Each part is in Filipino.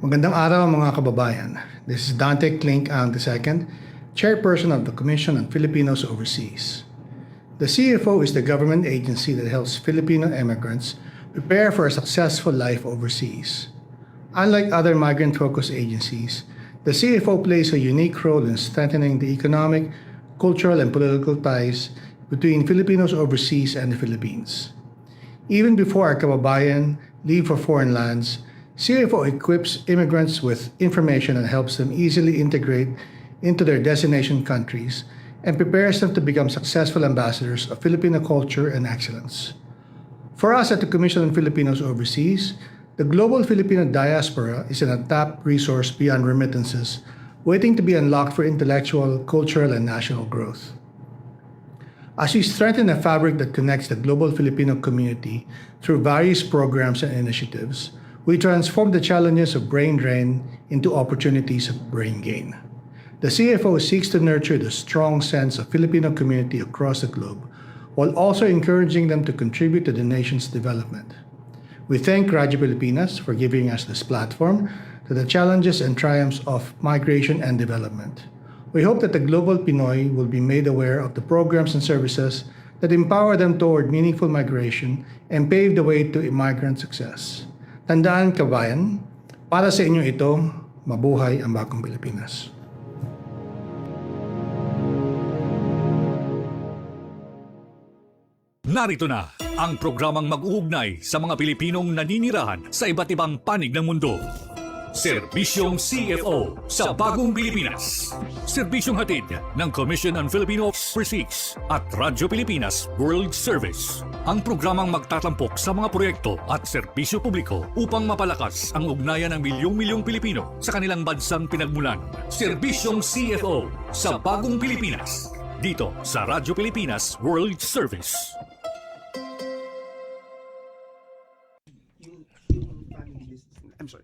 Magandang araw mga kababayan. This is Dante Klink ang II, Chairperson of the Commission on Filipinos Overseas. The CFO is the government agency that helps Filipino immigrants prepare for a successful life overseas. Unlike other migrant-focused agencies, the CFO plays a unique role in strengthening the economic, cultural, and political ties between Filipinos overseas and the Philippines. Even before our kababayan leave for foreign lands, CFO equips immigrants with information and helps them easily integrate into their destination countries and prepares them to become successful ambassadors of Filipino culture and excellence. For us at the Commission on Filipinos Overseas, the global Filipino diaspora is an untapped resource beyond remittances, waiting to be unlocked for intellectual, cultural, and national growth. As we strengthen a fabric that connects the global Filipino community through various programs and initiatives, we transform the challenges of brain drain into opportunities of brain gain. The CFO seeks to nurture the strong sense of Filipino community across the globe, while also encouraging them to contribute to the nation's development. We thank Radyo Pilipinas for giving us this platform to the challenges and triumphs of migration and development. We hope that the global Pinoy will be made aware of the programs and services that empower them toward meaningful migration and pave the way to immigrant success. Tandaan kabayan, para sa inyo ito, mabuhay ang bagong Pilipinas. Narito na ang programang mag-uugnay sa mga Pilipinong naninirahan sa iba't ibang panig ng mundo. Serbisyong CFO sa Bagong Pilipinas. Serbisyong hatid ng Commission on Filipino Overseas at Radyo Pilipinas World Service. Ang programang magtatampok sa mga proyekto at serbisyo publiko upang mapalakas ang ugnayan ng milyong-milyong Pilipino sa kanilang bansang pinagmulan. Serbisyong CFO sa Bagong Pilipinas. Dito sa Radyo Pilipinas World Service. I'm sorry.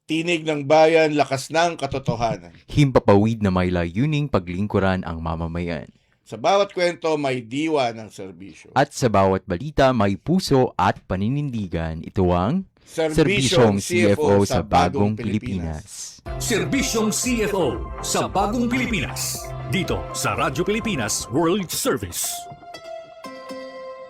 Tinig ng bayan, lakas ng katotohanan. Himpapawid na may layuning paglingkuran ang mamamayan. Sa bawat kwento, may diwa ng serbisyo. At sa bawat balita, may puso at paninindigan. Ito ang Serbisyong CFO sa Bagong Pilipinas. Serbisyong CFO sa Bagong Pilipinas. Dito sa Radyo Pilipinas World Service.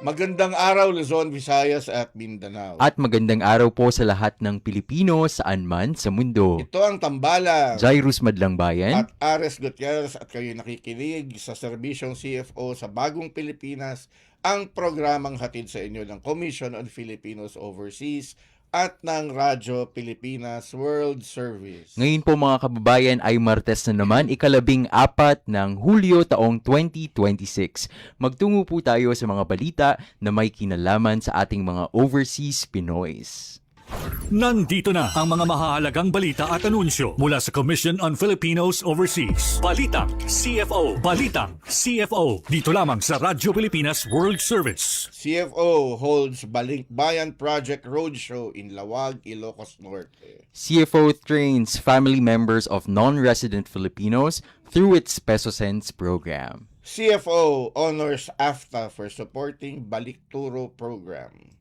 Magandang araw, Luzon, Visayas at Mindanao. At magandang araw po sa lahat ng Pilipino saan man sa mundo. Ito ang Tambalang Jairus Madlang Bayan at Ares Gutierrez at kayo nakikinig sa Serbisyong CFO sa Bagong Pilipinas, ang programang hatid sa inyo ng Commission on Filipinos Overseas at ng Radyo Pilipinas World Service. Ngayon po mga kababayan ay Martes na naman, 14 ng Hulyo taong 2026. Magtungo po tayo sa mga balita na may kinalaman sa ating mga overseas Pinoys. Nandito na ang mga mahahalagang balita at anunsyo mula sa Commission on Filipinos Overseas. Balitang CFO. Balitang CFO. Dito lamang sa Radyo Pilipinas World Service. CFO holds Balikbayan Project Roadshow in Lawag, Ilocos Norte. CFO trains family members of non-resident Filipinos through its Peso Cents program. CFO honors AFTA for supporting Balikturo program.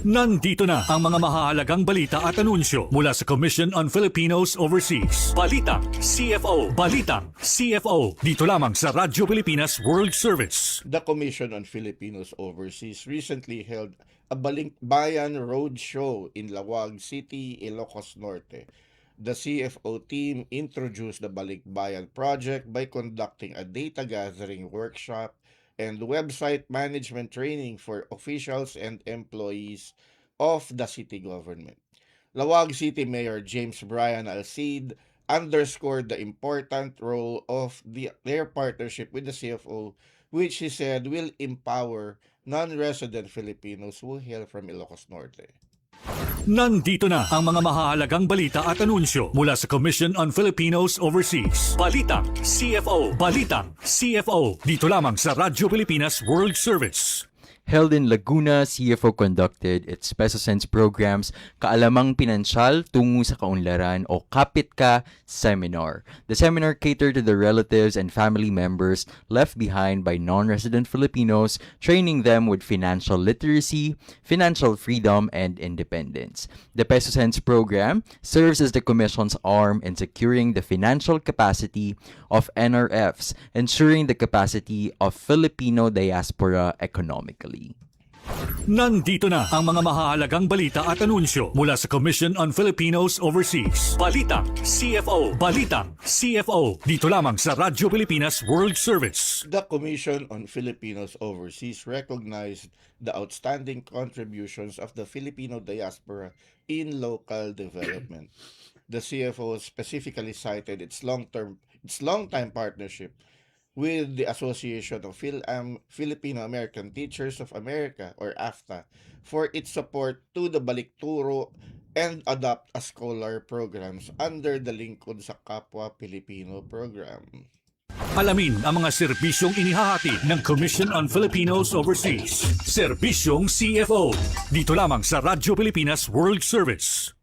Nandito na ang mga mahahalagang balita at anunsyo mula sa Commission on Filipinos Overseas. Balitang CFO. Balitang CFO. Dito lamang sa Radyo Pilipinas World Service. The Commission on Filipinos Overseas recently held a Balikbayan Roadshow in Lawag City, Ilocos Norte. The CFO team introduced the Balikbayan project by conducting a data gathering workshop and website management training for officials and employees of the city government. Lawag City Mayor James Brian Alcid underscored the important role of their partnership with the CFO, which he said will empower non-resident Filipinos who hail from Ilocos Norte. Nandito na ang mga mahahalagang balita at anunsyo mula sa Commission on Filipinos Overseas. Balitang CFO. Balitang CFO. Dito lamang sa Radyo Pilipinas World Service. Held in Laguna, CFO conducted its Peso Sense programs Kaalamang Pinansyal Tungo sa Kaunlaran o Kapit Ka Seminar. The seminar catered to the relatives and family members left behind by non-resident Filipinos, training them with financial literacy, financial freedom, and independence. The Peso Sense program serves as the Commission's arm in securing the financial capacity of NRFs, ensuring the capacity of Filipino diaspora economically. Nandito na ang mga mahahalagang balita at anunsyo mula sa Commission on Filipinos Overseas. Balitang CFO. Balitang CFO. Dito lamang sa Radyo Pilipinas World Service. The Commission on Filipinos Overseas recognized the outstanding contributions of the Filipino diaspora in local development. The CFO specifically cited its long-time partnership with the Association of Filipino American Teachers of America or AFTA for its support to the Balikturo and Adopt a Scholar programs under the Lingkod sa Kapwa Pilipino program. Alamin ang mga serbisyong inihahatid ng Commission on Filipinos Overseas. Serbisyong CFO. Dito lamang sa Radyo Pilipinas World Service.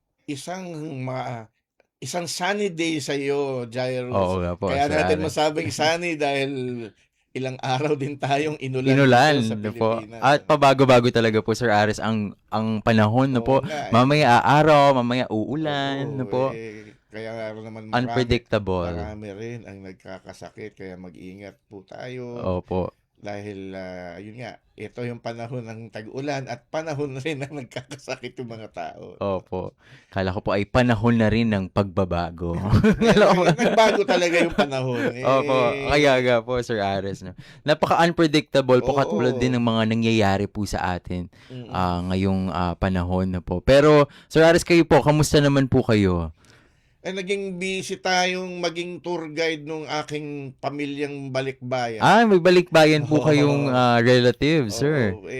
Isang sunny day sa iyo, Jairus. Oo nga po, Kaya Sir natin Alex. masabing sunny dahil ilang araw din tayong inulan dito sa Inulan po. Pilipinas. At pabago-bago talaga po, Sir Ares, ang panahon na po. Oo nga, eh. Mamaya aaraw, mamaya uulan na Oo, po. Kaya naman Unpredictable. marami rin ang nagkakasakit. Kaya mag-ingat po tayo. Opo. Dahil, yun nga, ito yung panahon ng tag-ulan at panahon rin na nagkakasakit yung mga tao. Opo. Kala ko po ay panahon na rin ng pagbabago. Nagbago talaga yung panahon. Opo. Kaya nga po, Sir Ares. No? Napaka-unpredictable po, Oo. katulad din ng mga nangyayari po sa atin Mm. ngayong panahon na po. Pero, Sir Ares, kayo po, kamusta naman po kayo? Naging busy tayong maging tour guide nung aking pamilyang balikbayan. May balikbayan po Oo. kayong relatives, sir. Oo,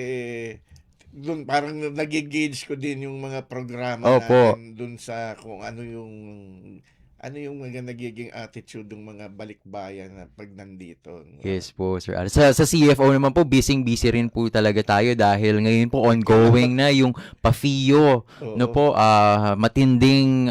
dun parang nagigauge ko din yung mga programa Opo. natin dun sa kung ano yung mga nagiging attitude ng mga balikbayan na pag nandito. Yes po, Sir Ares. Sa CFO naman po, busy rin po talaga tayo dahil ngayon po ongoing na yung PAFIO. Oo. No po, matinding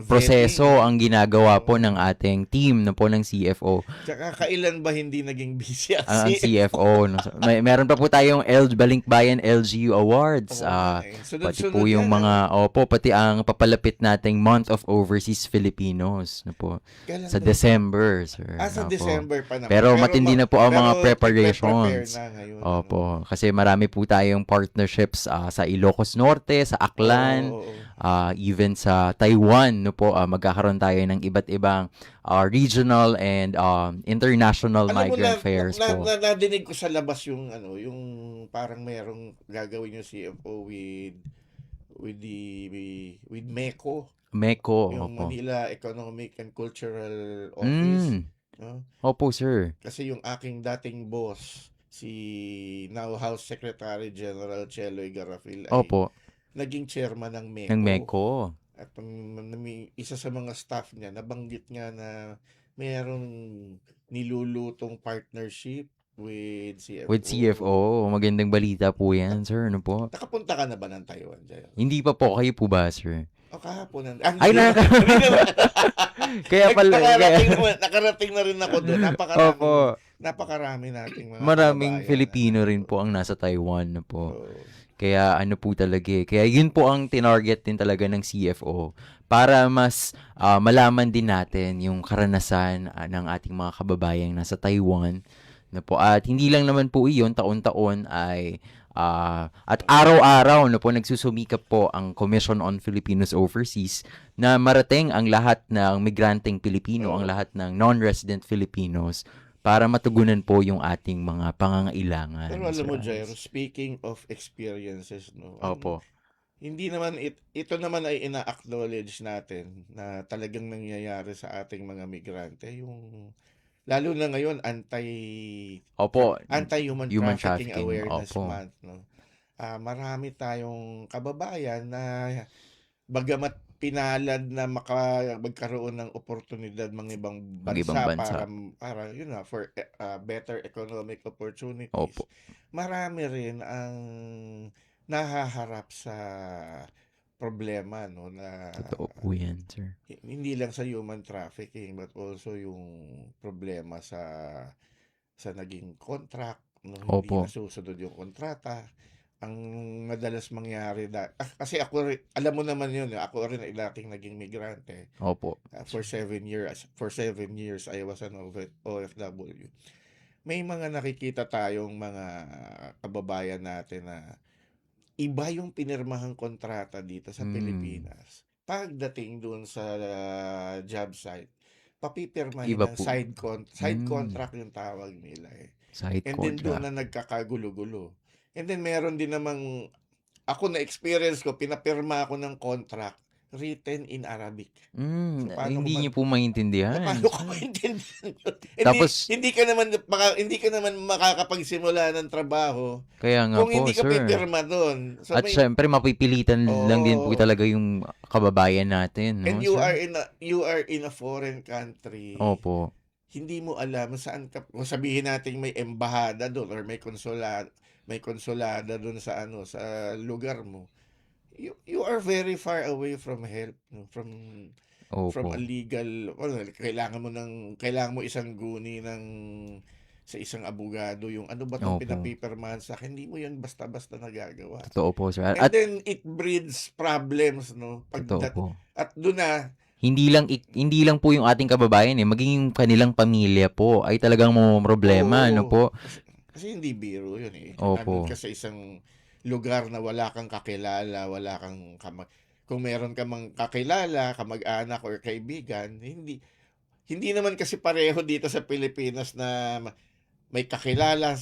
proseso ang ginagawa po ng ating team no po ng CFO. Tsaka kailan ba hindi naging busy Ang CFO. No? So, meron pa po tayong Balikbayan LGU Awards. Pati po yung mga, pati ang papalapit nating Month of Overseas Filipinos. No po. Sa December, sir. Sa Opo. December pa naman. Pero matindi na po ang mga preparations. Na ngayon, Opo, kasi marami po tayong partnerships sa Ilocos Norte, sa Aklan, Oo. even sa Taiwan, no po, magkakaroon tayo ng iba't ibang regional and international Alam mo, migrant fairs po. nadinig ko sa labas yung yung parang merong gagawin yung CFO with MECO, MECO, yung opo. Manila Economic and Cultural Office. No? Opo, sir. Kasi yung aking dating boss, si now House Secretary General Cheloy Garafil, ay Opo, naging chairman ng MECO. ng MECO. At isa sa mga staff niya, nabanggit nga na mayroong nilulutong partnership with CFO. With CFO, magandang balita po yan, sir. Ano po? Nakapunta ka na ba ng Taiwan, Jaya? Hindi pa po, kayo po ba, sir? O kahapon. Ay, Kaya pala. Nakarating na rin ako doon. Opo. Napakarami nating mga Maraming kababayan Filipino na- rin po ang nasa Taiwan na po. Oo. Kaya ano po talaga kaya yun po ang tinarget din talaga ng CFO para mas malaman din natin yung karanasan ng ating mga kababayang nasa Taiwan na po. At hindi lang naman po iyon, taon-taon ay at araw-araw na po nagsusumikap po ang Commission on Filipinos Overseas na marating ang lahat ng migranteng Pilipino, ang lahat ng non-resident Filipinos para matugunan po yung ating mga pangangailangan. Pero alam Sir mo, Alex. Jairo, speaking of experiences, no? Opo. Hindi naman ito naman ay ina-acknowledge natin na talagang nangyayari sa ating mga migrante, yung lalo na ngayon Opo. anti-human Human trafficking trafficking, awareness opo. month, no. Marami tayong kababayan na bagamat pinalad na magkaroon ng oportunidad mga ibang Mag-ibang bansa bansa. para yun na for better economic opportunities. Opo. Marami rin ang nahaharap sa problema, no, na Totoo po yan, sir. hindi lang sa human trafficking but also yung problema sa naging contract, no, hindi Opo. nasusunod yung kontrata. Ang madalas mangyari kasi ako alam mo naman yun, ako rin ay dating naging migrante. Opo. For 7 years I was an OFW. May mga nakikita tayong mga kababayan natin na iba yung pinirmahang kontrata dito sa Pilipinas. Pagdating doon sa job site, papipirmahin Iba ng po. side contract yung tawag nila eh. Side And then doon contract. na nagkakagulo-gulo. And then meron din namang, ako na experience ko, pinapirma ako ng contract written in Arabic. So, paano Hindi ko niyo po maintindihan. paano ko maintindihan yun? Tapos- hindi ka naman makakapagsimula ng trabaho Kaya nga kung po, hindi ka sir. pipirma doon. So At syempre, mapipilitan lang din po Oo. talaga yung kababayan natin, no, and you sir? are in a foreign country. Opo. Hindi mo alam saan ka, kung sabihin natin may embahada doon or may konsulada doon sa sa lugar mo. You are very far away from help, no? From Opo. a legal, kailangan mo isang guni sa isang abogado, yung ano ba itong Opo. pinapipirmahan sa akin, hindi mo yan basta-basta nagagawa. Totoo po, sir. And At then it breeds problems, no? totoo po. At doon na, Hindi lang po yung ating kababayan maging yung kanilang pamilya po ay talagang problema, ano oo, po? kasi hindi biro yun eh. Opo. Nandun ka sa isang lugar na wala kang kakilala, kung meron ka mang kakilala, kamag-anak or kaibigan, hindi naman kasi pareho dito sa Pilipinas na may kakilala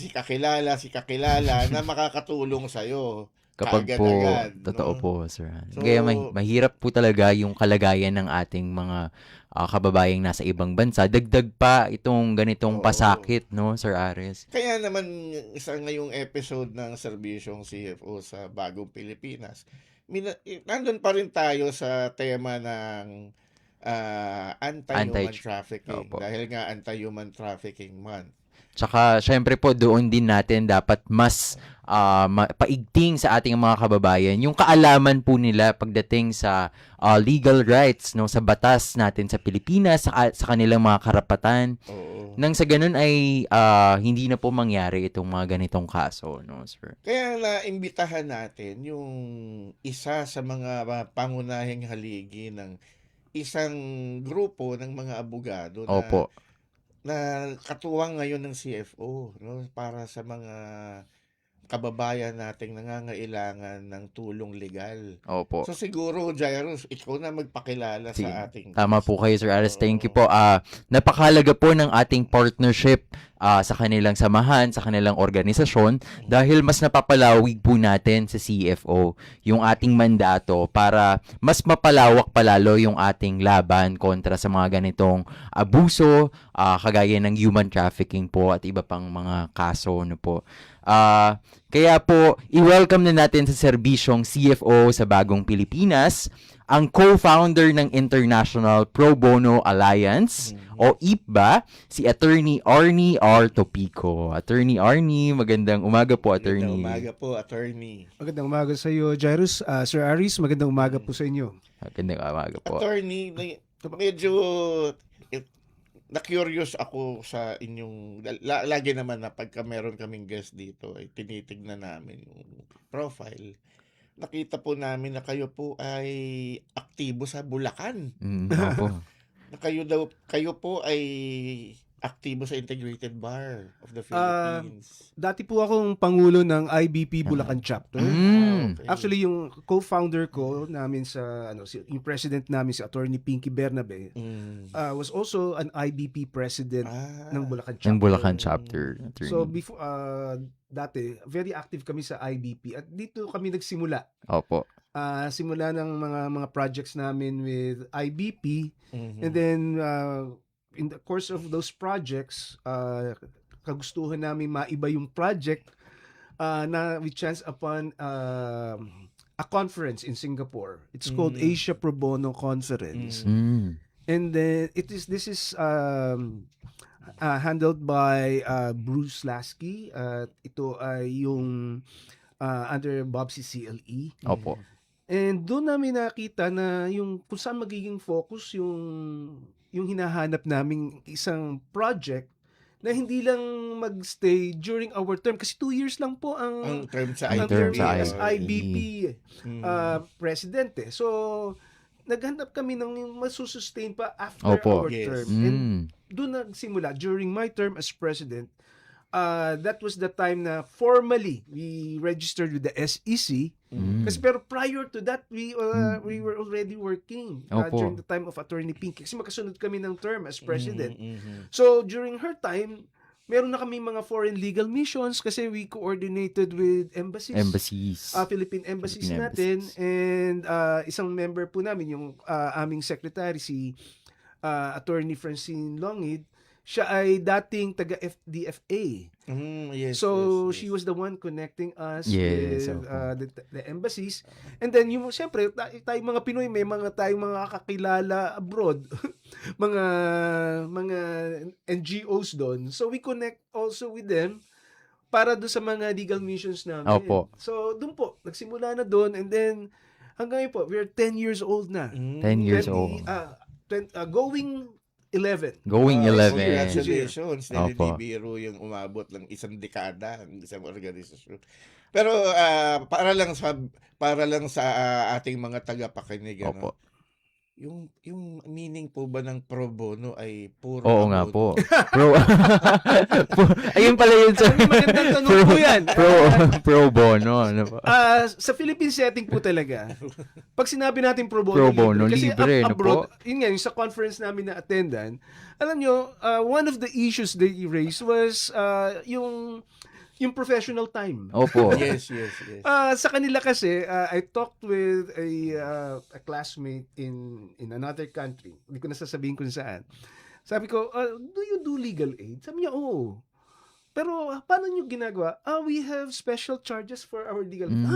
na makakatulong sa'yo. Kapag po, Kaagad-agad, totoo no? po, sir. So, Kaya mahirap po talaga yung kalagayan ng ating mga kababayang nasa ibang bansa. Dagdag pa itong ganitong Oo. pasakit, no, Sir Ares? Kaya naman isa ngayong episode ng Serbisyong CFO sa Bagong Pilipinas, nandun pa rin tayo sa tema ng anti-human trafficking. Opo. Dahil nga anti-human trafficking month. Tsaka, syempre po, doon din natin dapat mas paigting sa ating mga kababayan yung kaalaman po nila pagdating sa legal rights, no, sa batas natin sa Pilipinas, sa kanilang mga karapatan. Oo. Nang sa ganun ay hindi na po mangyari itong mga ganitong kaso, no, sir? Kaya naimbitahan natin yung isa sa mga pangunahing haligi ng isang grupo ng mga abogado Opo. na katuwang ngayon ng CFO, no, para sa mga kababayan nating nangangailangan ng tulong legal. Opo. So siguro, Jairus, ikaw na magpakilala Sige. sa ating Tama guest. po kayo, Sir Ares. Thank you po. Napakahalaga po ng ating partnership sa kanilang samahan, sa kanilang organisasyon, dahil mas napapalawig po natin sa CFO yung ating mandato para mas mapalawak palalo yung ating laban kontra sa mga ganitong abuso, kagaya ng human trafficking po at iba pang mga kaso, no po. Kaya po, i-welcome na natin sa serbisyong CFO sa Bagong Pilipinas ang co-founder ng International Pro Bono Alliance o IPBA, si Attorney Arnie R. Topico. Attorney Arnie, magandang umaga po, Attorney. Magandang umaga po, Attorney. Magandang umaga sa iyo, Jairus. Sir Aris, magandang umaga po sa inyo. Magandang umaga po. Attorney, medyo na-curious ako sa inyong, lagi naman na pagka meron kaming guest dito, ay tinitignan namin yung profile. Nakita po namin na kayo po ay aktibo sa Bulacan. Opo. Na kayo po ay aktibo sa Integrated Bar of the Philippines. Dati po akong pangulo ng IBP Bulacan chapter. Okay. Actually, yung co-founder ko namin yung president namin si Attorney Pinky Bernabe was also an IBP president ng Bulacan chapter. Ng Bulacan chapter, Attorney. So before dati, very active kami sa IBP at dito kami nagsimula. Opo. Simula ng mga projects namin with IBP. Mhm. And then, in the course of those projects, kagustuhan namin maiba yung project na we chance upon a conference in Singapore. It's called Asia Pro Bono Conference. And then this is handled by Bruce Lasky. Ito ay yung under Bobsy CLE. Opo. And doon namin nakita na yung kung saan magiging focus yung hinahanap naming isang project na hindi lang magstay during our term kasi 2 years lang po Ang term sa ang term term sa as IBP. IBP president eh. So naghanap kami ng masusustain pa after Opo. our Yes. term. And doon nagsimula during my term as president. That was the time na formally we registered with the SEC. Kasi pero prior to that, we were already working Opo. during the time of Attorney Pinky. Kasi magkasunod kami ng term as president. So during her time, meron na kami mga foreign legal missions kasi we coordinated with embassies. Philippine embassies Philippine natin. embassies. And isang member po namin, yung aming secretary, si Attorney Francine Longid, siya ay dating taga-DFA. Yes, So, yes. she was the one connecting us Yes, with opo. the embassies. And then, siyempre, tayong mga Pinoy, may tayong mga kakilala abroad. mga NGOs doon. So, we connect also with them para doon sa mga legal missions namin. Opo. So, doon po, nagsimula na doon. And then, hanggang ngayon po, we're 10 years old na. 10 years old. Going 11. Going 11. Congratulations. Hindi Opo. biro yung umabot ng isang dekada ng isang organisasyon. Pero para lang sa ating mga tagapakinig, Opo. yung meaning po ba ng pro bono ay puro Oo nga abono? po. Ayun pala yun sa Magandang tanong po yan. pro bono. Ano po? Sa Philippine setting po talaga, pag sinabi natin pro bono, Pro bono, kasi libre, no abroad, po? yun nga, yung sa conference namin na attendan, alam nyo, one of the issues they raised was yung professional time. Opo. Yes. Sa kanila kasi, I talked with a classmate in another country. Hindi ko na sasabihin kung saan. Sabi ko, do you do legal aid? Sabi niya, oo. Pero paano nyo ginagawa? We have special charges for our legal aid.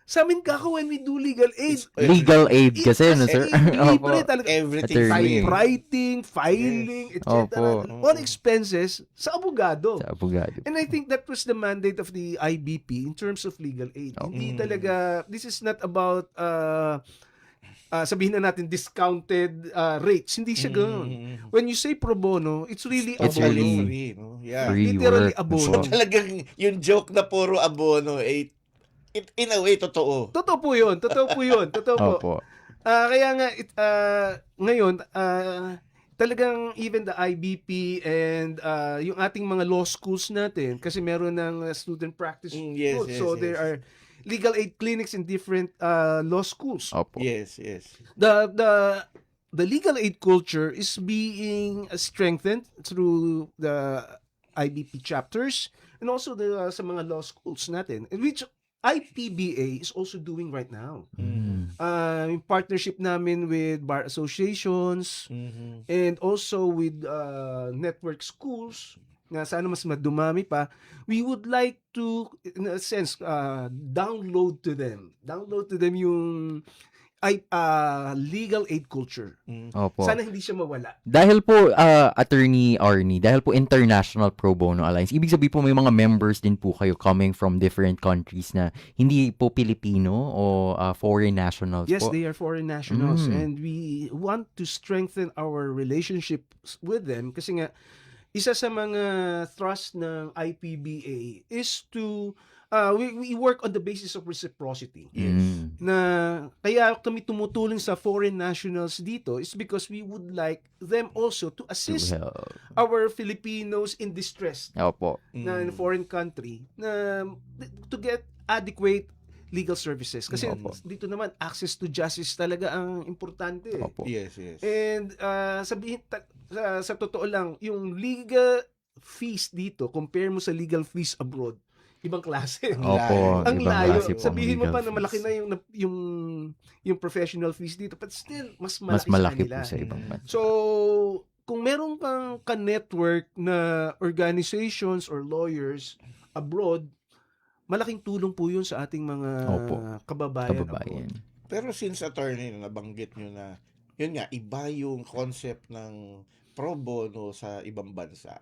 Sa amin kako when we do legal aid. Legal aid kasi, no, sir? Libre Opo. talaga. Everything Attorney. Typewriting, filing, etc. Opo. All expenses sa abogado. Sa abogado. And I think that was the mandate of the IBP in terms of legal aid. Hindi talaga, this is not about, sabihin na natin, discounted rates. Hindi siya ganoon. When you say pro bono, it's really It's abono. really free, no? Yeah. Free Literally work. abono. Opo. Talagang yung joke na puro abono in a way totoo. Totoo po yun. Totoo po yun. Totoo po. Opo. Kaya nga, ngayon, talagang even the IBP and yung ating mga law schools natin, kasi meron ng student practice Yes, schools. yes, So yes. there are legal aid clinics in different law schools. Opo. Yes. The legal aid culture is being strengthened through the IBP chapters and also sa mga law schools natin, which IPBA is also doing right now. In partnership namin with bar associations and also with network schools na sana mas madumami pa, we would like to, in a sense, download to them yung legal aid culture. Opo. Sana hindi siya mawala. Dahil po, Attorney Arnie, dahil po International Pro Bono Alliance, ibig sabihin po may mga members din po kayo coming from different countries na hindi po Pilipino o foreign nationals Yes, po. they are foreign nationals and we want to strengthen our relationships with them kasi nga isa sa mga thrust ng IPBA is to we work on the basis of reciprocity. Na kaya kami tumutulong sa foreign nationals dito is because we would like them also to assist our Filipinos in distress Opo. na in a foreign country na to get adequate legal services. Kasi dito naman, access to justice talaga ang importante. Opo. Yes. And sabihin, sa totoo lang, yung legal fees dito, compare mo sa legal fees abroad, ibang klase. Opo. Ang ibang layo. klase po ang Sabihin mo legal pa na fees. malaki na yung professional fees dito, but still, mas malaki, Mas malaki sa kanila. po sa ibang bansa. So, kung meron kang ka-network na organizations or lawyers abroad, malaking tulong po yun sa ating mga Opo. kababayan. Kababayan. Pero since attorney, nabanggit nyo na, yun nga, iba yung concept ng pro bono sa ibang bansa.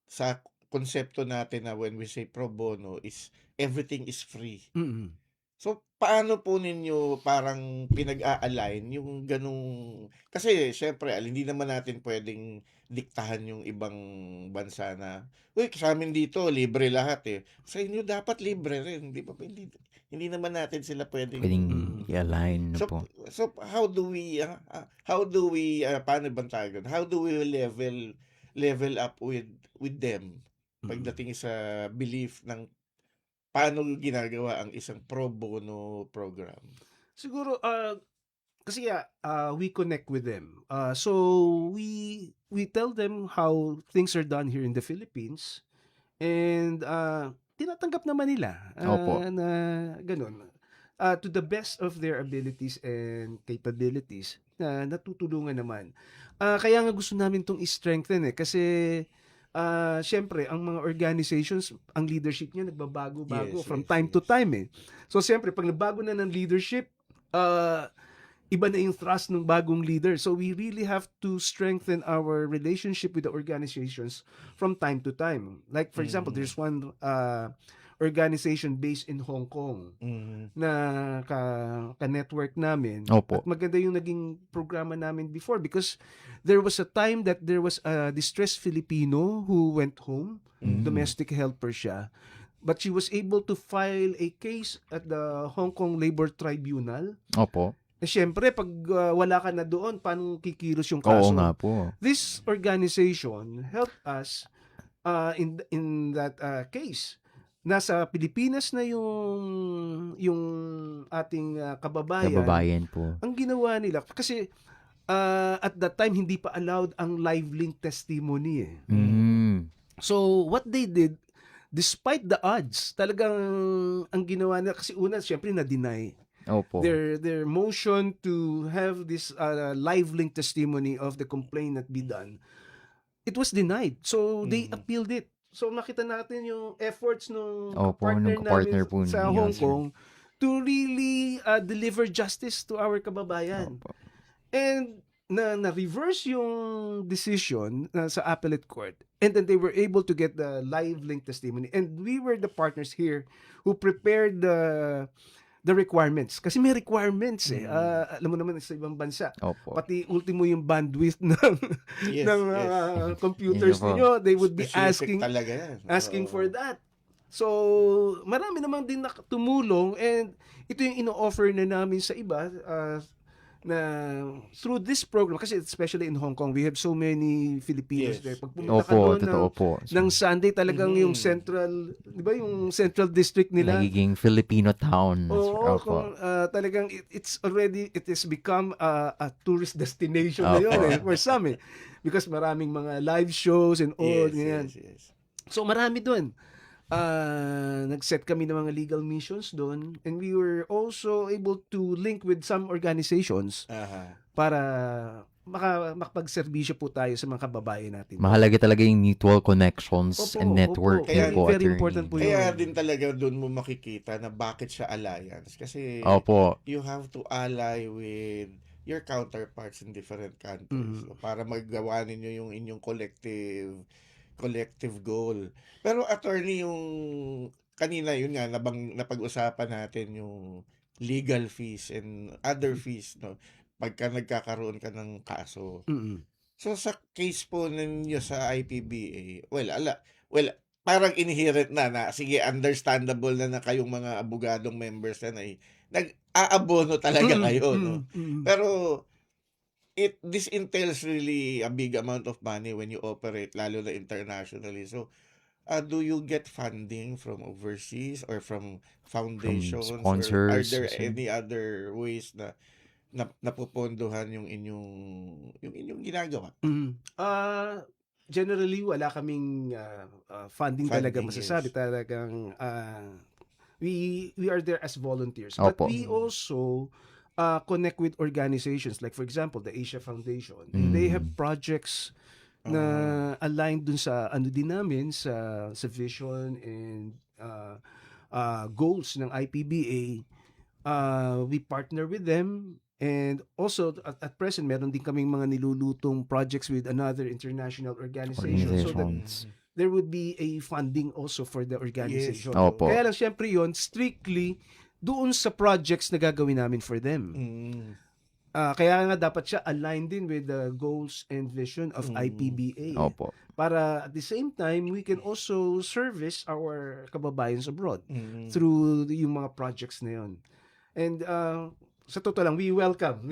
Sa konsepto natin na when we say pro bono is everything is free. Mm-mm. So, paano po ninyo parang pinag-a-align yung ganung... Kasi, syempre, hindi naman natin pwedeng diktahan yung ibang bansa na, uy, sa amin dito, libre lahat eh. Sa inyo, dapat libre rin. Di ba? Hindi naman natin sila pwedeng... Pwedeng i-align na So, po. so how do we, paano bang tawag doon? How do we level up with them pagdating sa belief ng paano ginagawa ang isang pro bono program? Siguro, kasi we connect with them. So we tell them how things are done here in the Philippines, and tinatanggap naman nila Opo. na ganun. To the best of their abilities and capabilities, na natutulungan naman. Kaya nga gusto namin itong i-strengthen kasi siyempre, ang mga organizations, ang leadership niya nagbabago-bago Yes, from yes, time to yes. time. So, siyempre, pag nabago na ng leadership, iba na yung thrust ng bagong leader. So, we really have to strengthen our relationship with the organizations from time to time. Like, for example, there's one organization based in Hong Kong Mhm. na ka-network namin. Opo. At maganda yung naging programa namin before because there was a time that there was a distressed Filipino who went home, domestic helper siya, but she was able to file a case at the Hong Kong Labor Tribunal. Opo. Siyempre, pag wala ka na doon, paano kikilos yung Oo kaso? nga po. This organization helped us in that case. Nasa Pilipinas na yung ating kababayan. Kababayan po. Ang ginawa nila kasi at that time hindi pa allowed ang live link testimony eh. Mm. So what they did, despite the odds, talagang ang ginawa nila kasi una syempre na-deny Opo. their motion to have this live link testimony of the complainant be done. It was denied. So they appealed it. So nakita natin yung efforts nung Opo, partner nung kapartner namin po sa ninyo, Hong sir. Kong to really deliver justice to our kababayan. Opo. And na-reverse yung decision sa appellate court. And then they were able to get the live link testimony. And we were the partners here who prepared the requirements. Kasi may requirements eh. Alam mo naman sa ibang bansa. Opo. Pati ultimo yung bandwidth ng, Yes, ng yes. computers Yun po. ninyo. They would be Specific talaga yan. asking Oo. for that. So, marami naman din tumulong and ito yung ino-offer na namin sa iba na through this program kasi especially in Hong Kong we have so many Filipinos Yes. there. Pag pumunta ka Opo, doon totoo po. ng Sunday talagang yung central, di ba yung central district nila? Nagiging Filipino town. Oo, Opo. kung, talagang it has become a tourist destination na yun Opo. for some eh. Because maraming mga live shows and all, Yes, ganyan. yes. So marami doon. Nag-set kami ng mga legal missions doon and we were also able to link with some organizations Aha. para makapagserbisyo po tayo sa mga kababayan natin. Mahalaga talaga yung mutual connections Opo, and networking Kaya po, very attorney. important po yun. Kaya din talaga doon mo makikita na bakit siya alliance. Kasi Opo. you have to ally with your counterparts in different countries para magawa ninyo yung inyong collective goal. Pero attorney, yung kanina yun nga napag-usapan natin yung legal fees and other fees, no, pagka nagkakaroon ka ng kaso. Mm-mm. So sa case po ninyo sa IPBA, well, parang inherent na sige, understandable na kayong mga abogadong members na nag-aabono talaga kayo, no? Pero this entails really a big amount of money when you operate, lalo na internationally. So, do you get funding from overseas or from foundations? Or sponsors, are there sir? any other ways na napupondohan yung inyong ginagawa? Generally, wala kaming funding talaga Funding, masasabi. yes. Talagang we are there as volunteers. Opo. But we also connect with organizations like for example, the Asia Foundation. They have projects na aligned dun sa ano din namin sa vision and goals ng IPBA, we partner with them. And also, at present, meron din kaming mga nilulutong projects with another international organization so that Organizations. there would be a funding also for the organization. Yes. Opo. Kaya lang, syempre yun, strictly doon sa projects na gagawin namin for them. Kaya nga dapat siya aligned din with the goals and vision of IPBA. Opo. Para at the same time, we can also service our kababayans abroad through yung mga projects na yun. And sa totoo lang, we welcome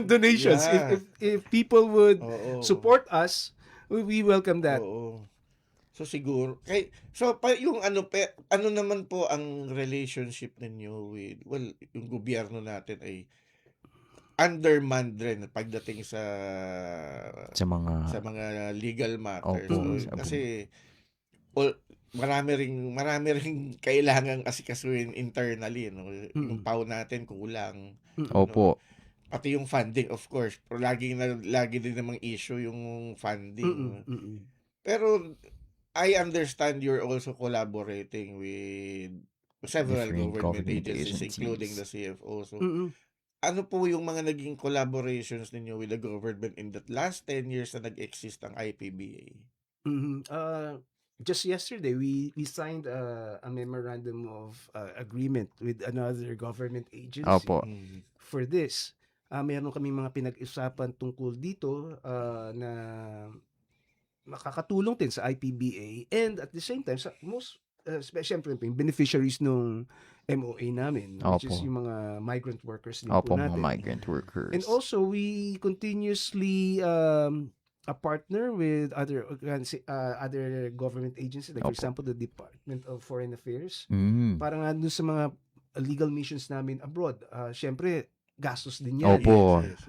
donations. Yeah. If people would Oo. support us, we welcome that. Oo. So siguro yung ano naman po ang relationship ninyo with yung gobyerno natin ay undermanned rin pagdating sa mga legal matters. Opo. Kasi marami ring kailangang asikasuhin internally, no? Yung PAW natin kulang. Opo. Pati yung funding, of course. Pero lagi din namang issue yung funding. Pero I understand you're also collaborating with several Different government government agencies, agencies. including the CFO. So, ano po yung mga naging collaborations ninyo with the government in the last 10 years na nag-exist ang IPBA? Just yesterday, we signed a memorandum of agreement with another government agency Opo. for this. Meron kami mga pinag-usapan tungkol dito na makakatulong din sa IPBA, and at the same time, siyempre yung beneficiaries nung MOA namin, which is Opo. yung mga migrant workers din Opo, po mga natin. migrant workers. And also, we continuously a partner with other government agencies, like for Opo. example, the Department of Foreign Affairs. Mm. Para nga dun sa mga legal missions namin abroad, syempre, gastos din yan. Opo. Yes.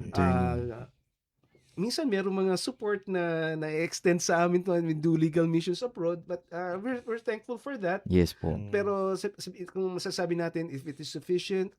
Minsan merong mga support na na-extend sa amin when we do legal missions abroad, but we're thankful for that. Yes po. Pero kung masasabi natin if it is sufficient,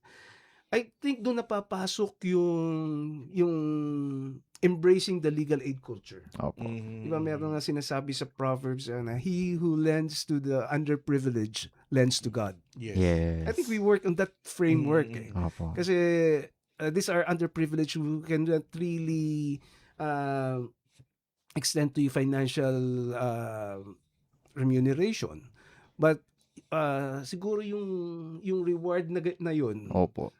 I think doon napapasok yung embracing the legal aid culture. Opo. Diba meron nga sinasabi sa Proverbs na he who lends to the underprivileged lends to God. Yes. Yes. I think we work on that framework. Opo. Kasi these are underprivileged who cannot really extend to financial remuneration. But siguro yung reward na yun, Opo.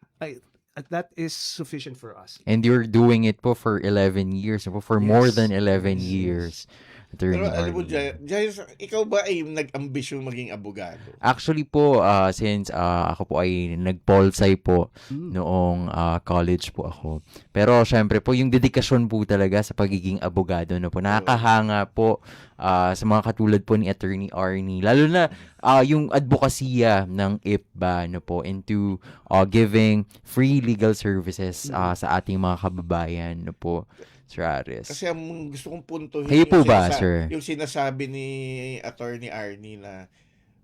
that is sufficient for us. And you're doing it po for 11 years. Po, for more Yes. than 11 years. Attorney Pero alam mo, Arnie. Giles, ikaw ba ay nag-ambisyon maging abogado? Actually po, since ako po ay nag-pol-sci po noong college po ako. Pero syempre po, yung dedikasyon po talaga sa pagiging abogado na po. Nakakahanga po sa mga katulad po ni Attorney Arnie. Lalo na yung advokasya ng IPBA no po, into giving free legal services sa ating mga kababayan no po. Sir Aris. Kasi ang gusto kong puntuhin Kayo po ba, sir? Yung sinasabi ni Attorney Arnie na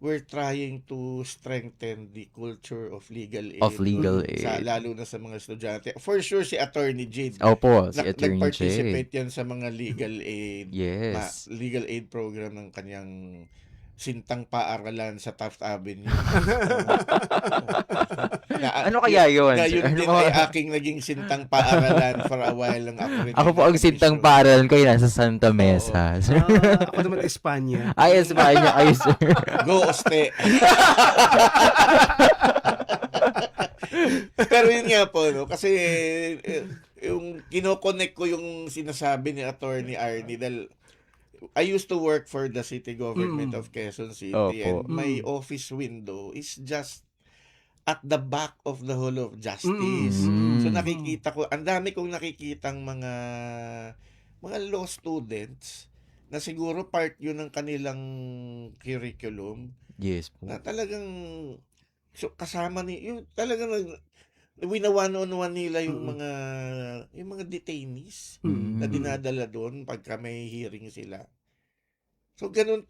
we're trying to strengthen the culture of legal aid. Lalo na sa mga estudyante. For sure, si Attorney Jade. Opo, si Attorney nag-participate Jade. yan sa mga legal aid. Yes. Legal aid program ng kanyang sintang paaralan sa Taft Avenue. Ano kaya yun? Na yun sir? din ay aking naging sintang paaralan for a while lang ako rin. Ako po ang sintang paaralan ko yung nasa Santa Mesa. Ako naman Espanya. Ay, Espanya kayo, sir. Go, Oste. Pero yun nga po, no? Kasi yung kinoconnect ko yung sinasabi ni Attorney Arnie dahil I used to work for the city government of Quezon City, Opo. and my office window is just at the back of the Hall of Justice. So nakikita ko, ang dami kong nakikitang mga law students na siguro part yun ng kanilang curriculum Yes po. na talagang kasama yung talagang winawan-on-one nila yung mga detainees na dinadala doon pagka may hearing sila. So ganun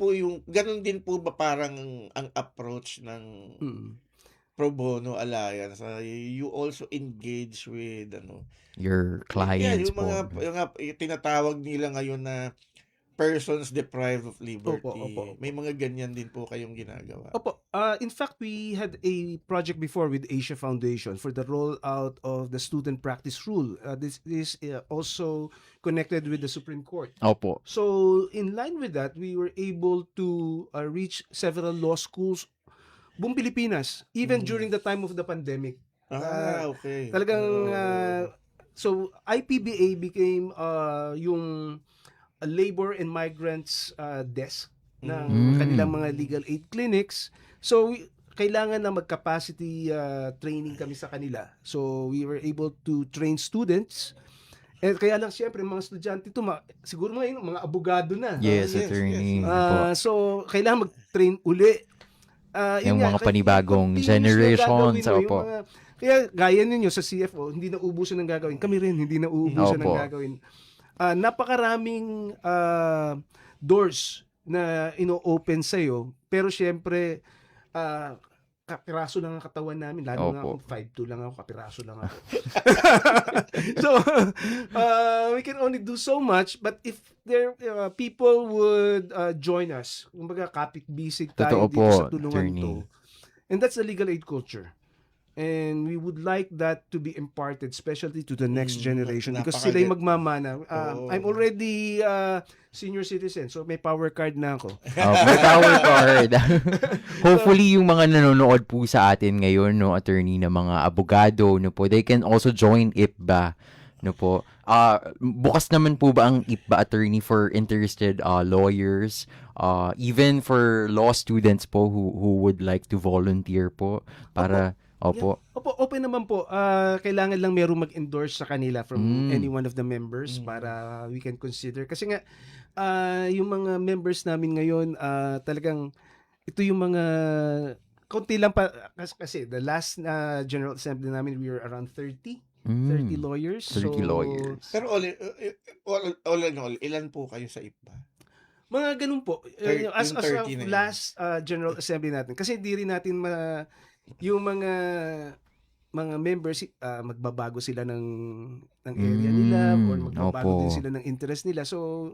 din po ba parang ang approach ng Pro Bono Alliance? You also engage with Your clients yung mga po. yung tinatawag nila ngayon na persons deprived of liberty. Opo. May mga ganyan din po kayong ginagawa. Opo. In fact, we had a project before with Asia Foundation for the rollout of the student practice rule. This is also connected with the Supreme Court. Opo. So, in line with that, we were able to reach several law schools buong Pilipinas, even during the time of the pandemic. Okay. Talagang, so IPBA became yung labor and migrants desk ng kanilang mga legal aid clinics. So, kailangan na mag-capacity training kami sa kanila. So, we were able to train students. And kaya lang, siyempre, mga estudyante ito, siguro mga abogado na. Yes, yes, attorney. yes. Po. So, kailangan mag-train uli. Yung Yun mga nga, panibagong continuous na generations, gagawin mo, opo. Kaya gaya ninyo sa CFO, hindi na ubusan ng gagawin. Kami rin, hindi na uubusan ng Opo. gagawin. Napakaraming doors na ino-open sa'yo. Pero syempre, kapiraso lang ang katawan namin. Lalo na Opo. ako, 5'2 lang ako, kapiraso lang ako. So, we can only do so much. But if there people would join us, kumbaga kapit-bisig tayo Totoo dito po, sa tulungan attorney. to. And that's the legal aid culture. And we would like that to be imparted, especially to the next generation, because sila yung magmamana. I'm already senior citizen, so may power card na ako. May power card. Hopefully, yung mga nanonood po sa atin ngayon, no, attorney, na mga abogado, no po, they can also join IPBA, no po. Bukas naman po ba ang IPBA, attorney, for interested lawyers, even for law students po who would like to volunteer po para... Opo. Yeah. Opo, open naman po. Kailangan lang merong mag-endorse sa kanila from any one of the members para we can consider. Kasi nga, yung mga members namin ngayon, talagang ito yung mga konti lang pa. Kasi the last General Assembly namin, we were around 30 lawyers. 30 lawyers. Pero all in all, ilan po kayo sa IPBA? Mga ganun po. As Yung 30 of na yun. last General Assembly natin. Kasi di rin natin yung mga members magbabago sila ng area nila or magbabago opo. din sila ng interest nila. So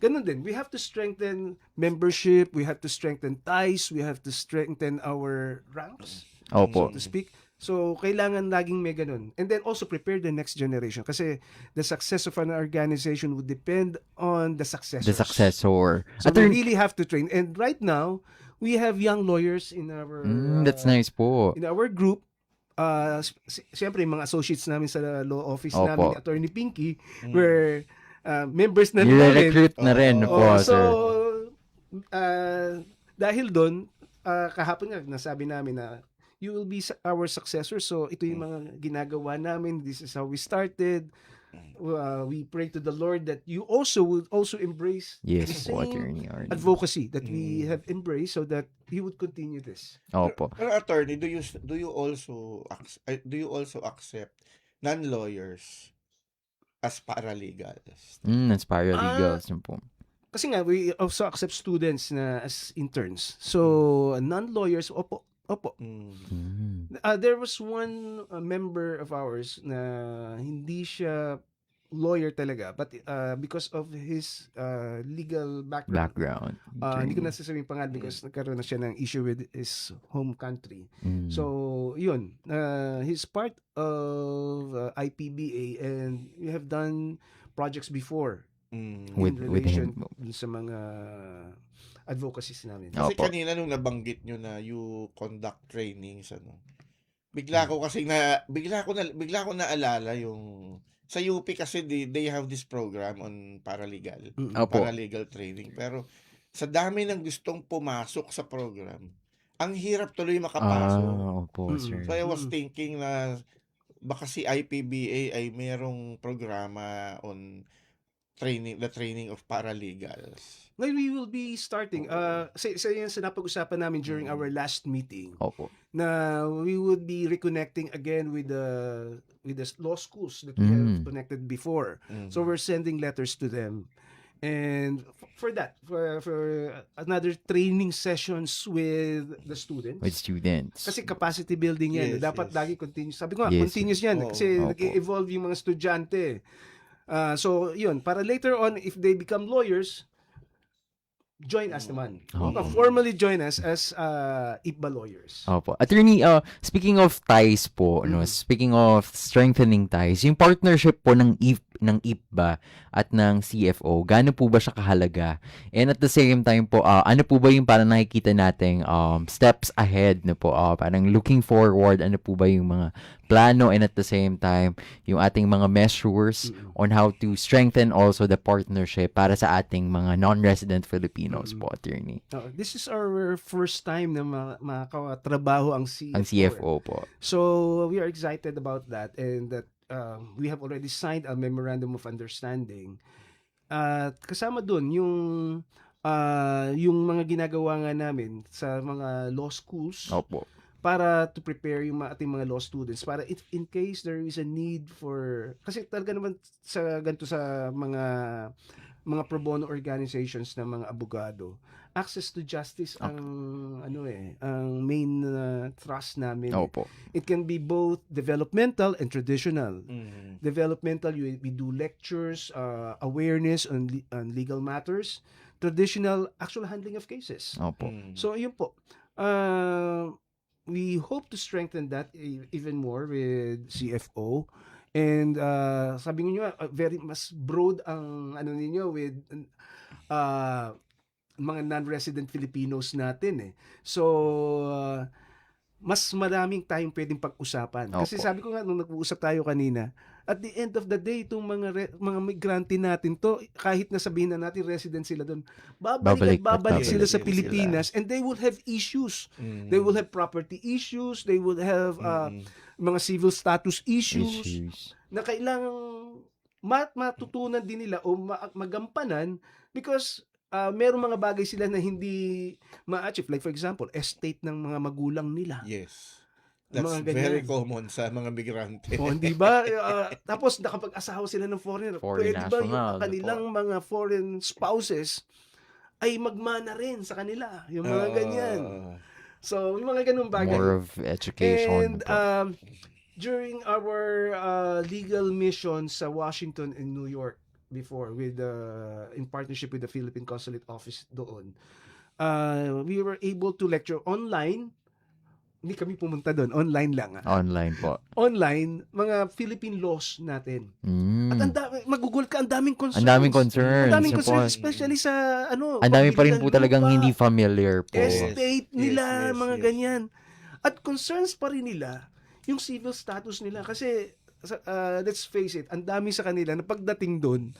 ganun din. We have to strengthen membership, we have to strengthen ties, we have to strengthen our ranks, Opo. so to speak. So kailangan laging may ganun. And then also prepare the next generation kasi the success of an organization would depend on the successors. The successor. So we really have to train. And right now, we have young lawyers in our that's nice po. in our group. Siyempre, yung mga associates namin sa law office Opo. namin, Attorney Pinky, were members na rin namin. Nire-recruit na rin po, So, sir. dahil doon, kahapon nga, nasabi namin na you will be our successor. So, ito yung mga ginagawa namin. This is how we started. We pray to the Lord that you also would also embrace Yes the po, same attorney Arnie. advocacy that we have embraced so that you would continue this. Opo. Pero attorney, do you also accept non-lawyers as paralegals? That's paralegals na po. Kasi nga, we also accept students na as interns. So, non-lawyers, opo. There was one member of ours na hindi siya lawyer talaga, but because of his legal background, hindi ko nasasabihin pangalan because nagkaroon na siya ng issue with his home country. So, yun. He's part of IPBA and we have done projects before With in relation him. sa mga advocacies namin. Kasi Opo. kanina nung nabanggit nyo na you conduct trainings, bigla ko naalala yung sa UP kasi they have this program on paralegal, Opo. paralegal training. Pero sa dami ng gustong pumasok sa program, ang hirap tuloy makapasok. Opo, sir. So I was thinking na baka si IPBA ay merong programa on the training of paralegals. Ngayon, we will be starting, sa yan sa napag-usapan namin during our last meeting, Opo. na we would be reconnecting again with the law schools that we have connected before. So we're sending letters to them. And for another training sessions with the students. With students. Kasi capacity building yan. Yes, Dapat yes. lagi continuous. Sabi ko nga, Yes. continuous yan. Kasi Opo. nag-evolve yung mga estudyante. So, yun. Para later on, if they become lawyers, join us naman. Opo. Formally join us as IPBA lawyers. Opo. Attorney, speaking of ties po, no, speaking of strengthening ties, yung partnership po ng IPBA at ng CFO, gaano po ba siya kahalaga? And at the same time po, ano po ba yung parang nakikita nating steps ahead na po, parang looking forward, ano po ba yung mga plano, and at the same time, yung ating mga measures on how to strengthen also the partnership para sa ating mga non-resident Filipinos po, attorney. This is our first time na makatrabaho ang CFO. Ang CFO po. So we are excited about that, and that we have already signed a memorandum of understanding. At kasama doon yung mga ginagawa nga namin sa mga law schools Opo. para to prepare yung ating mga law students para if in case there is a need for, kasi talaga naman sa ganito sa mga pro bono organizations ng mga abogado, access to justice ang ang main thrust namin. Opo. It can be both developmental and traditional. Mhm. Developmental, we do lectures, awareness on legal matters. Traditional, actual handling of cases. Opo. So yun po. We hope to strengthen that even more with CFO. And sabi niyo very mas broad ang ano ninyo with mga non-resident Filipinos natin eh. So mas maraming tayong pwedeng pag-usapan. Kasi Opo. sabi ko nga nung nag-uusap tayo kanina, at the end of the day, itong mga migrante natin to, kahit na sabihin na natin resident sila doon, babalik Babalik sila sa sila. Pilipinas, and they will have issues. They will have property issues, they will have mga civil status issues na kailangang matutunan din nila o magampanan because merong mga bagay sila na hindi ma-achieve. Like for example, estate ng mga magulang nila. Yes. That's Mga ganyan. very common sa mga migrante. O, di ba? Tapos nakapag-asawa sila ng foreigner. Foreign Pwede ba yung national, kanilang mga foreign spouses ay magmana rin sa kanila? Yung mga ganyan. So, yung mga ganung bagay. More of education And po. during our legal mission sa Washington and New York before with in partnership with the Philippine Consulate Office doon, we were able to lecture online. Hindi kami pumunta doon, online lang. Online po. Online, mga Philippine laws natin. At magugol ka, ang daming concerns. Ang daming concerns. Ang daming Yun concerns, po. especially sa Ang dami pa rin po talagang hindi familiar po. estate nila, Yes, mga yes. ganyan. At concerns pa rin nila yung civil status nila. Kasi, let's face it, ang dami sa kanila na pagdating doon,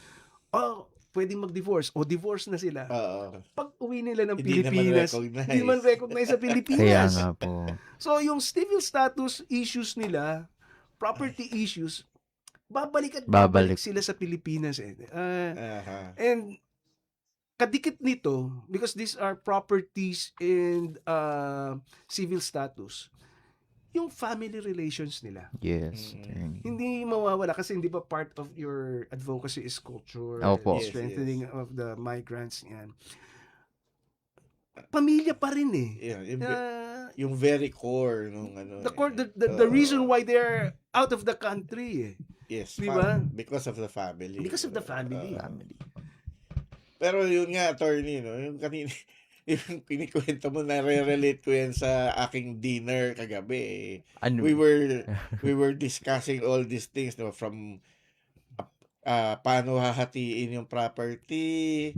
pwedeng mag-divorce o divorce na sila. Pag uwi nila ng Hindi naman Pilipinas, recognize. hindi man recognize sa Kaya Pilipinas. nga po. So, yung civil status issues nila, property issues, babalik sila sa Pilipinas. And kadikit nito, because these are properties and civil status, yung family relations nila. Yes. attorney. Hindi mawawala kasi hindi pa part of your advocacy is culture, Opo. Yes, strengthening of the migrants. Yan. Pamilya pa rin eh. Yung very core nung ano. The reason why they're out of the country eh. Yes, Di ba? because of the family. Because of the family. Pero yun nga, attorney, no, yung kanina, yung kinikwento mo, nare-relate ko yan sa aking dinner kagabi. Eh. Ano? We were discussing all these things, no, from paano hahatiin yung property,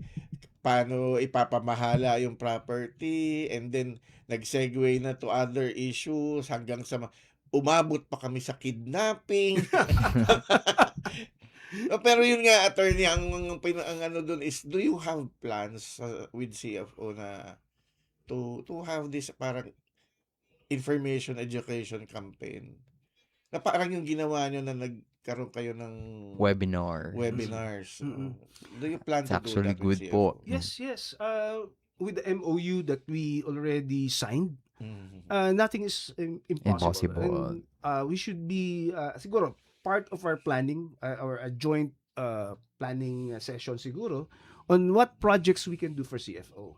paano ipapamahala yung property, and then nag-segue na to other issues hanggang sa umabot pa kami sa kidnapping. Pero yun nga, attorney, ang ano dun is, do you have plans with CFO na to have this parang information education campaign? Na parang yung ginawa nyo na nagkaroon kayo ng webinars. Do you plan It's to do actually that with good CFO? po. Yes. With the MOU that we already signed, nothing is impossible. And we should be, siguro, part of our planning, or a joint planning session siguro, on what projects we can do for CFO.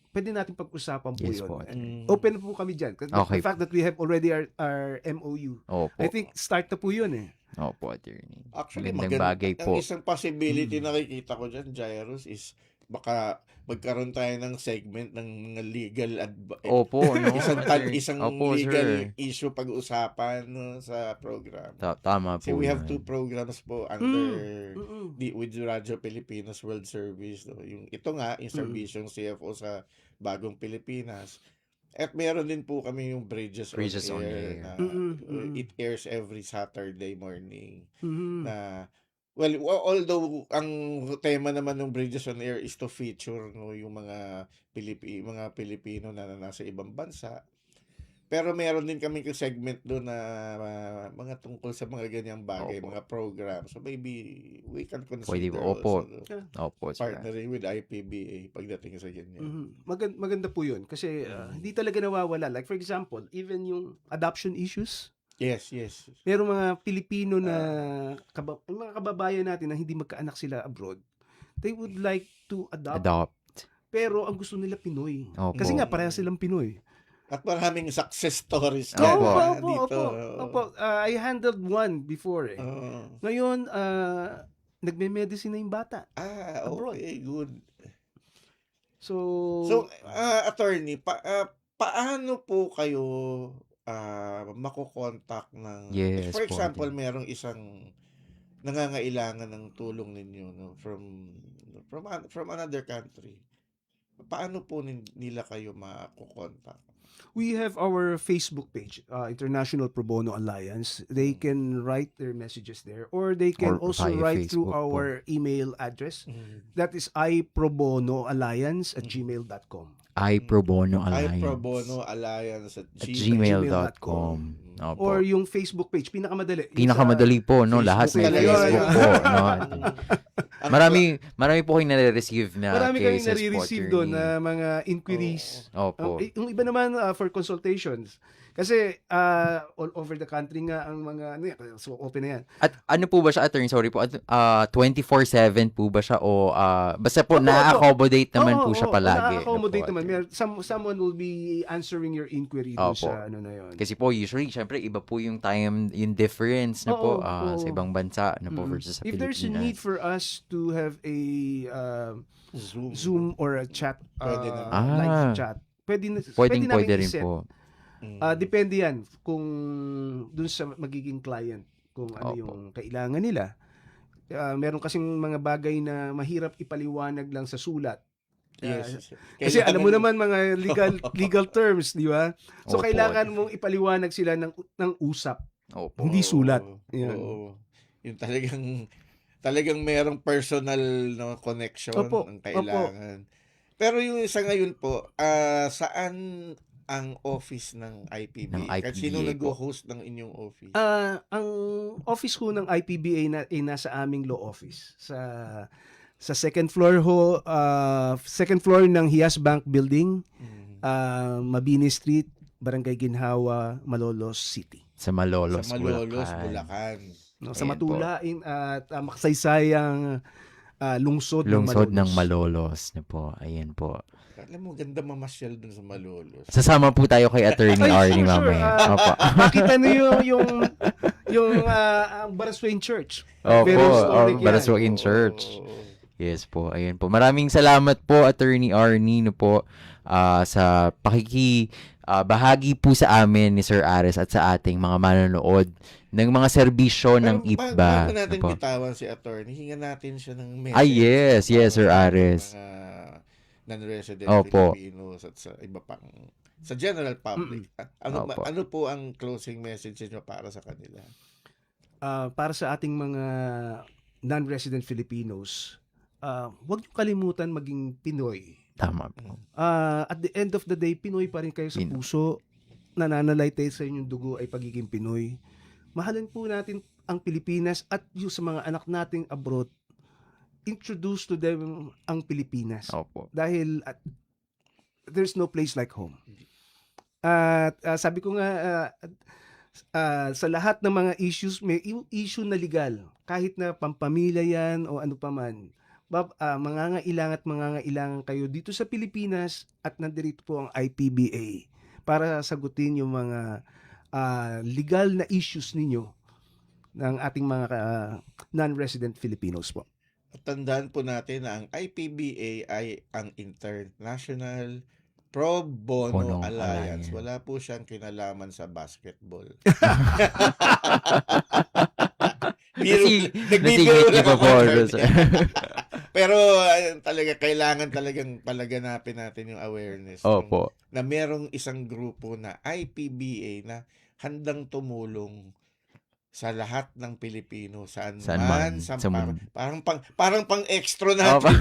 Pwede natin pag-usapan po Yes yun. po. Open po kami dyan. Okay. The fact that we have already our MOU. Opo. I think start na po yun eh. Opo, attorney. Actually, Magandang bagay po. Ang isang possibility nakikita ko dyan, Jairus, is baka magkaroon tayo ng segment ng mga legal Opo, no? isang Opo, legal sir. issue pag-usapan, no, sa program. Tama Kasi po we have yun. 2 programs po under Mm-mm. with Radyo Pilipinas World Service, no? Yung ito nga, yung serbisyong CFO sa Bagong Pilipinas. At meron din po kami yung Bridges on Air na it airs every Saturday morning Mm-mm. na although ang tema naman ng Bridges on Air is to feature, no, yung mga Pilipino na nasa ibang bansa. Pero meron din kami segment doon na mga tungkol sa mga ganyang bagay, Opo. mga program. So maybe we can Pwede consider po. Opo. also Opo, sir. partnering with IPBA pagdating sa ganyan. Mhm. Maganda po 'yun kasi hindi talaga nawawala. Like for example, even yung adoption issues, Yes. merong mga Pilipino na mga kababayan natin na hindi magkaanak sila abroad. They would like to adopt, pero ang gusto nila Pinoy. Opo. Kasi nga parehas silang Pinoy. At maraming success stories Opo. na Opo. dito. I handled one before eh. Oo. Ngayon, nagme-medicine na yung bata. Okay, good. So, Attorney, paano po kayo makokontak ng Yes for po, example, attorney. merong isang nangangailangan ng tulong ninyo, no, from another country. Paano po nila kayo makokontak? we have our Facebook page, International Pro Bono Alliance. They can write their messages there, or they can Or also via write through Facebook po. our email address. That is iprobonoalliance@gmail.com. iProBono Alliance. iProBonoAlliance at gmail.com. Opo. Or yung Facebook page, pinakamadali. Pinakamadali po, no? Lahat may Facebook talaga. Facebook po, no? Marami po kayong nare-receive na Marami kayong cases po, nare-receive attorney. doon na mga inquiries. Opo. Yung iba naman for consultations. Kasi all over the country nga ang mga so open na yan. At ano po ba siya, attorney? Sorry po. 24/7 po ba siya o basta po Opo, na-accommodate naman po siya palagi. Na-accommodate Ano po, naman. attorney? Someone will be answering your inquiry dun Opo. sa ano na yun. Kasi po usually, syempre iba po yung time, yung difference na po Oo. sa ibang bansa na po Mm. versus sa If Pilipinas. there's a need for us to have a Zoom or a chat, Pwede na. live chat, pwede namin Pwede rin i-set. po. Depende yan kung dun sa magiging client, kung ano Opo. yung kailangan nila. Meron kasing mga bagay na mahirap ipaliwanag lang sa sulat. Yes. Kasi alam mo naman mga legal terms, di ba? So Opo. kailangan mong ipaliwanag sila ng usap, Opo. hindi sulat. Oo. Yan. Oo. Yung talagang merong personal, no, connection Opo. ang kailangan. Pero yung isa ngayon po, saan ang office ng IPBA? Ng IPBA Kasi sino po. nag-host ng inyong office? Ang office ho ng IPBA ay nasa aming law office sa second floor ng Hias Bank Building, Mabini Street, Barangay Ginhawa, Malolos City. Sa Malolos, Sa Malolos, Bulacan. Bulacan. No, sa Ayan matulain at makasaysayang lungsod Lungsod ng Malolos na po. Ayan po. Alam mo, ganda mamasyal dun sa Malolos. Sasama po tayo kay Attorney Arnie sure. mamaya. Opo. Makita niyo yung Baraswain Church. Opo, Very historic yan. Baraswain Church. Yes po, ayun po. Maraming salamat po, Attorney Arnie, no po, sa bahagi po sa amin ni Sir Ares at sa ating mga manonood ng mga serbisyo ng IPBA. Bago natin no po. bitawan si attorney, hinga natin siya ng message. Ay, yes, Sir Ares. Mga non-resident Opo. Filipinos at sa iba pang sa general public. Opo. Ano po ang closing message niyo para sa kanila? Para sa ating mga non-resident Filipinos, huwag niyo kalimutan maging Pinoy. Tama po. At the end of the day, Pinoy pa rin kayo sa puso. Nananalaytay sa inyong dugo ay pagiging Pinoy. Mahalin po natin ang Pilipinas at yung sa mga anak nating abroad, introduce to them ang Pilipinas. Opo. Dahil there's no place like home. At sabi ko nga, sa lahat ng mga issues, may issue na legal. Kahit na pampamilya yan o ano pa man. Mangangailangan kayo dito sa Pilipinas at nandirito po ang IPBA para sagutin yung mga legal na issues ninyo ng ating mga non-resident Filipinos po. Tandaan po natin na ang IPBA ay ang International Pro Bono Bono Alliance. Alliance. Wala po siyang kinalaman sa basketball. Nagbibiro lang iba ako, po. Atty. Pero talaga kailangan talagang palaganapin natin yung awareness Opo. na merong isang grupo na IPBA na handang tumulong sa lahat ng Pilipino saan man, sa mundo. parang pang extra Opo. natin.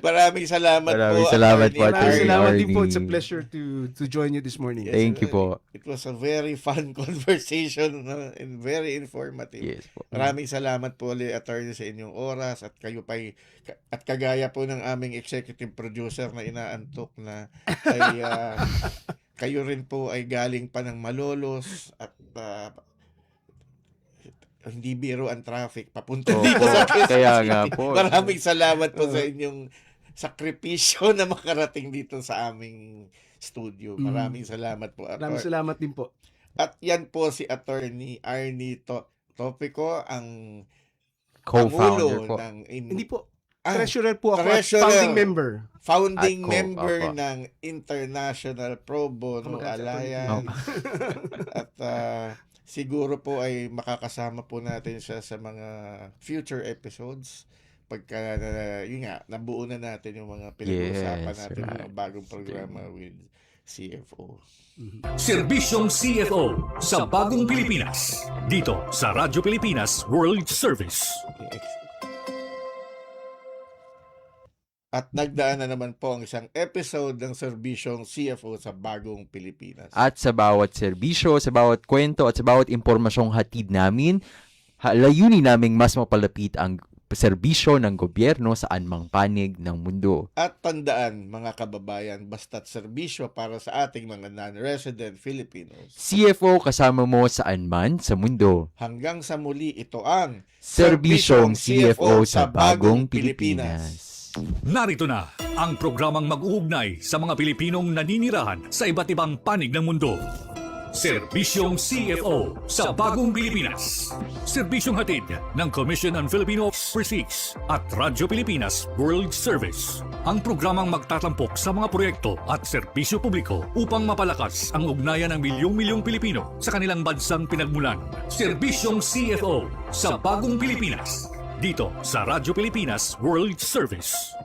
Maraming salamat Maraming po. salamat po, Maraming Attorney salamat din po. Arnie. It's a pleasure to join you this morning. Yes, Thank you po. It was a very fun conversation and very informative. Yes po. Maraming salamat po ulit, Attorney, sa inyong oras at kayo at kagaya po ng aming executive producer na inaantok na ay kayo rin po ay galing pa ng Malolos at hindi biro ang traffic papunta Opo, dito sa Quezon kaya City. nga po. Maraming salamat po sa inyong sakripisyo na makarating dito sa aming studio. Maraming salamat po, Maraming Attorney. salamat din po. At yan po si Attorney Arnie Topico, ang Co-founder Pangulo po. ng Hindi po. Ah, Treasurer po ako. At treasurer. founding member. founding At member opo. ng International Pro Bono Kamag-anak po. Alliance. At siguro po ay makakasama po natin siya sa mga future episodes pagka yun nga, nabuo na natin yung mga pinag-uusapan Yes, natin, right. mga bagong programa with CFO. Serbisyong CFO sa Bagong Pilipinas. Dito sa Radyo Pilipinas World Service. At nagdaan na naman po ang isang episode ng Serbisyong CFO sa Bagong Pilipinas. At sa bawat serbisyo, sa bawat kwento, at sa bawat impormasyong hatid namin, layunin naming mas mapalapit ang serbisyo ng gobyerno sa anumang panig ng mundo. At tandaan, mga kababayan, basta't serbisyo para sa ating mga non-resident Filipinos. CFO kasama mo saan man sa mundo. Hanggang sa muli, ito ang Serbisyong CFO sa Bagong Pilipinas. Narito na ang programang mag-uugnay sa mga Pilipinong naninirahan sa iba't ibang panig ng mundo. Serbisyong CFO sa Bagong Pilipinas. Serbisyong hatid ng Commission on Filipino Overseas at Radyo Pilipinas World Service. Ang programang magtatampok sa mga proyekto at serbisyo publiko upang mapalakas ang ugnayan ng milyong-milyong Pilipino sa kanilang bansang pinagmulan. Serbisyong CFO sa Bagong Pilipinas. Dito sa Radyo Pilipinas World Service.